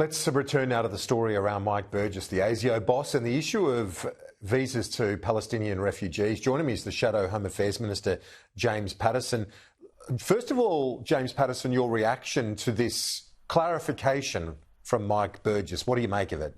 Let's return now to the story around Mike Burgess, the ASIO boss, and the issue of visas to Palestinian refugees. Joining me is the Shadow Home Affairs Minister, James Paterson. First of all, James Paterson, your reaction to this clarification from Mike Burgess. What do you make of it?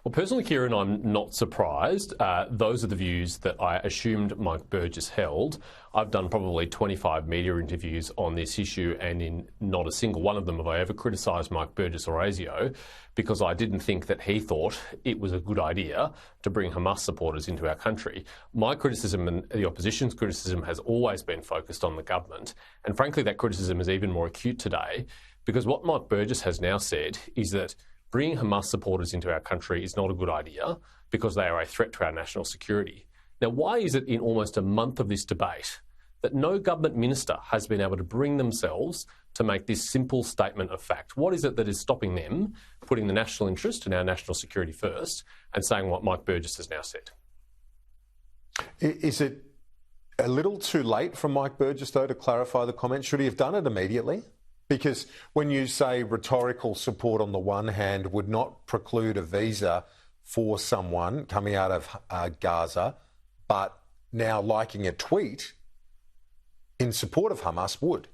Well, personally, Kieran, I'm not surprised. Those are the views that I assumed Mike Burgess held. I've done probably 25 media interviews on this issue, and in not a single one of them have I ever criticised Mike Burgess or ASIO, because I didn't think that he thought it was a good idea to bring Hamas supporters into our country. My criticism and the opposition's criticism has always been focused on the government, and frankly that criticism is even more acute today, because what Mike Burgess has now said is that bringing Hamas supporters into our country is not a good idea because they are a threat to our national security. Now, why is it in almost a month of this debate that no government minister has been able to bring themselves to make this simple statement of fact? What is it that is stopping them putting the national interest and our national security first and saying what Mike Burgess has now said? Is it a little too late for Mike Burgess, though, to clarify the comment? Should he have done it immediately? Because when you say rhetorical support on the one hand would not preclude a visa for someone coming out of Gaza, but now liking a tweet in support of Hamas would.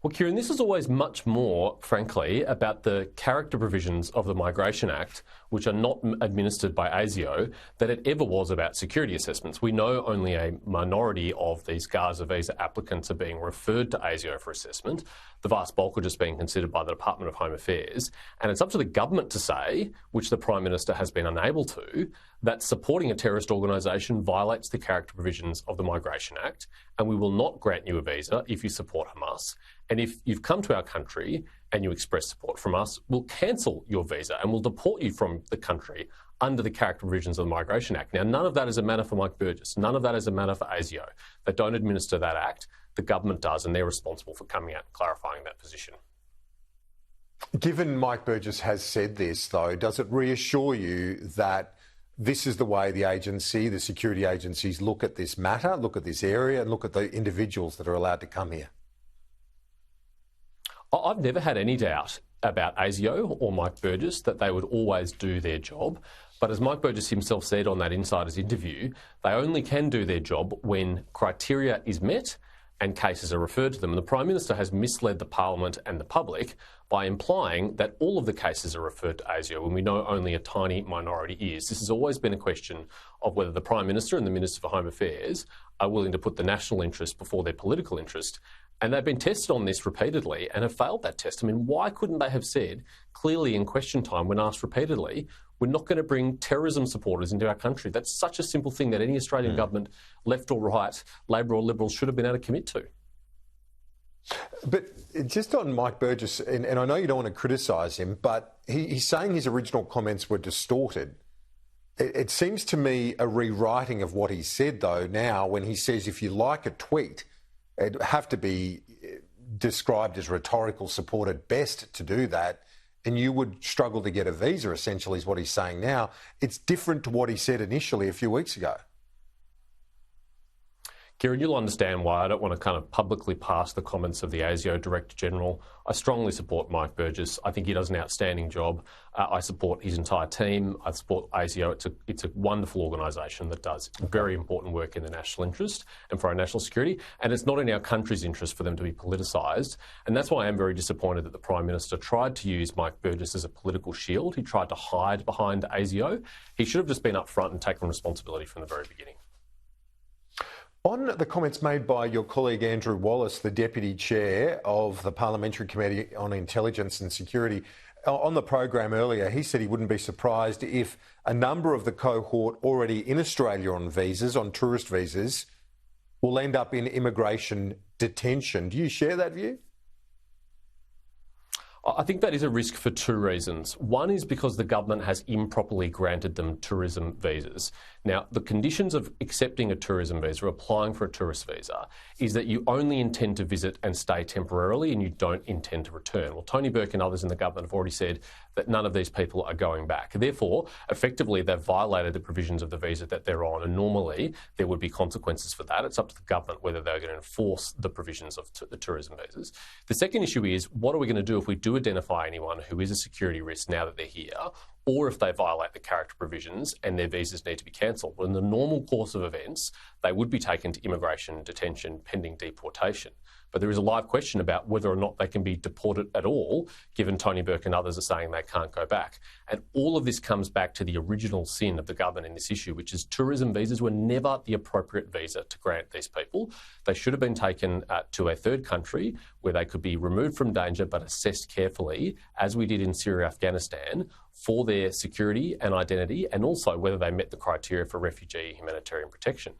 Well, Kieran, this is always much more, frankly, about the character provisions of the Migration Act, which are not administered by ASIO, than it ever was about security assessments. We know only a minority of these Gaza visa applicants are being referred to ASIO for assessment. The vast bulk are just being considered by the Department of Home Affairs. And it's up to the government to say, which the Prime Minister has been unable to, that supporting a terrorist organisation violates the character provisions of the Migration Act, and we will not grant you a visa if you support Hamas. And if you've come to our country and you express support from us, we'll cancel your visa and we'll deport you from the country under the character provisions of the Migration Act. Now, none of that is a matter for Mike Burgess. None of that is a matter for ASIO. They don't administer that act. The government does, and they're responsible for coming out and clarifying that position. Given Mike Burgess has said this, though, does it reassure you that this is the way the agency, the security agencies, look at this matter, look at this area, and look at the individuals that are allowed to come here? I've never had any doubt about ASIO or Mike Burgess that they would always do their job. But as Mike Burgess himself said on that Insider's interview, they only can do their job when criteria is met and cases are referred to them. And the Prime Minister has misled the Parliament and the public by implying that all of the cases are referred to ASIO when we know only a tiny minority is. This has always been a question of whether the Prime Minister and the Minister for Home Affairs are willing to put the national interest before their political interest. And they've been tested on this repeatedly and have failed that test. I mean, why couldn't they have said clearly in question time when asked repeatedly, we're not going to bring terrorism supporters into our country? That's such a simple thing that any Australian government, left or right, Labor or Liberal, should have been able to commit to. But just on Mike Burgess, and I know you don't want to criticise him, but he's saying his original comments were distorted. It seems to me a rewriting of what he said, though, now when he says if you like a tweet, it'd have to be described as rhetorical support at best to do that, and you would struggle to get a visa, essentially, is what he's saying now. It's different to what he said initially a few weeks ago. Kieran, you'll understand why I don't want to kind of publicly pass the comments of the ASIO Director General. I strongly support Mike Burgess. I think he does an outstanding job. I support his entire team. I support ASIO. It's a wonderful organisation that does very important work in the national interest and for our national security. And it's not in our country's interest for them to be politicised. And that's why I am very disappointed that the Prime Minister tried to use Mike Burgess as a political shield. He tried to hide behind ASIO. He should have just been upfront and taken responsibility from the very beginning. On the comments made by your colleague Andrew Wallace, the Deputy Chair of the Parliamentary Committee on Intelligence and Security, on the program earlier, he said he wouldn't be surprised if a number of the cohort already in Australia on visas, on tourist visas, will end up in immigration detention. Do you share that view? I think that is a risk for two reasons. One is because the government has improperly granted them tourism visas. Now, the conditions of accepting a tourism visa, applying for a tourist visa, is that you only intend to visit and stay temporarily and you don't intend to return. Well, Tony Burke and others in the government have already said that none of these people are going back. Therefore, effectively, they've violated the provisions of the visa that they're on, and normally there would be consequences for that. It's up to the government whether they're going to enforce the provisions of the tourism visas. The second issue is, what are we going to do if we do identify anyone who is a security risk now that they're here, or if they violate the character provisions and their visas need to be cancelled? Well, in the normal course of events, they would be taken to immigration detention pending deportation. But there is a live question about whether or not they can be deported at all, given Tony Burke and others are saying they can't go back. And all of this comes back to the original sin of the government in this issue, which is tourism visas were never the appropriate visa to grant these people. They should have been taken to a third country where they could be removed from danger but assessed carefully, as we did in Syria, Afghanistan, for their security and identity, and also whether they met the criteria for refugee humanitarian protection.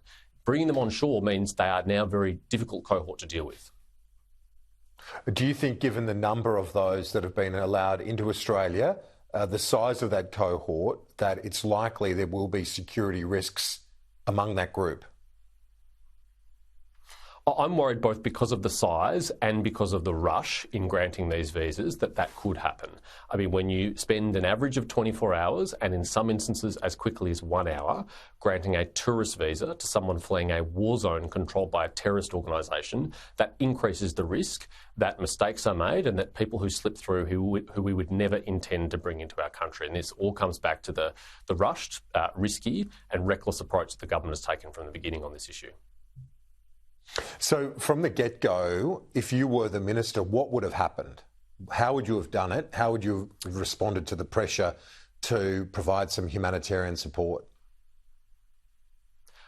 Bringing them on shore means they are now a very difficult cohort to deal with. Do you think, given the number of those that have been allowed into Australia, the size of that cohort, that it's likely there will be security risks among that group? I'm worried both because of the size and because of the rush in granting these visas that could happen. I mean, when you spend an average of 24 hours and in some instances as quickly as 1 hour granting a tourist visa to someone fleeing a war zone controlled by a terrorist organisation, that increases the risk that mistakes are made and that people who slip through who we would never intend to bring into our country. And this all comes back to the rushed, risky and reckless approach that the government has taken from the beginning on this issue. So from the get-go, if you were the minister, what would have happened? How would you have done it? How would you have responded to the pressure to provide some humanitarian support?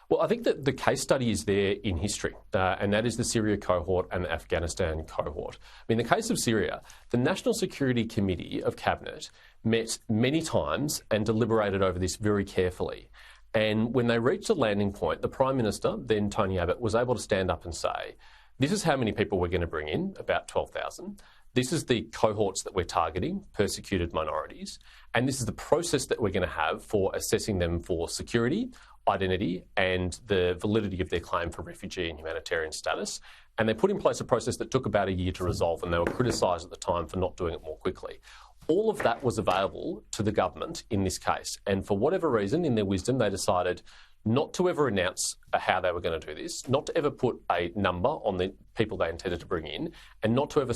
Well, I think that the case study is there in history, and that is the Syria cohort and the Afghanistan cohort. I mean, in the case of Syria, the National Security Committee of Cabinet met many times and deliberated over this very carefully. And when they reached a landing point, the Prime Minister, then Tony Abbott, was able to stand up and say, this is how many people we're going to bring in, about 12,000. This is the cohorts that we're targeting, persecuted minorities. And this is the process that we're going to have for assessing them for security, identity, and the validity of their claim for refugee and humanitarian status. And they put in place a process that took about a year to resolve, and they were criticised at the time for not doing it more quickly. All of that was available to the government in this case. And for whatever reason, in their wisdom, they decided not to ever announce how they were going to do this, not to ever put a number on the people they intended to bring in, and not to ever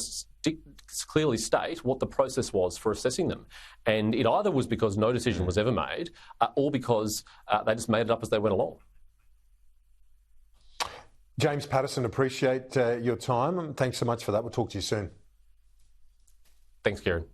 clearly state what the process was for assessing them. And it either was because no decision was ever made, or because they just made it up as they went along. James Patterson, appreciate your time. Thanks so much for that. We'll talk to you soon. Thanks, Kieran.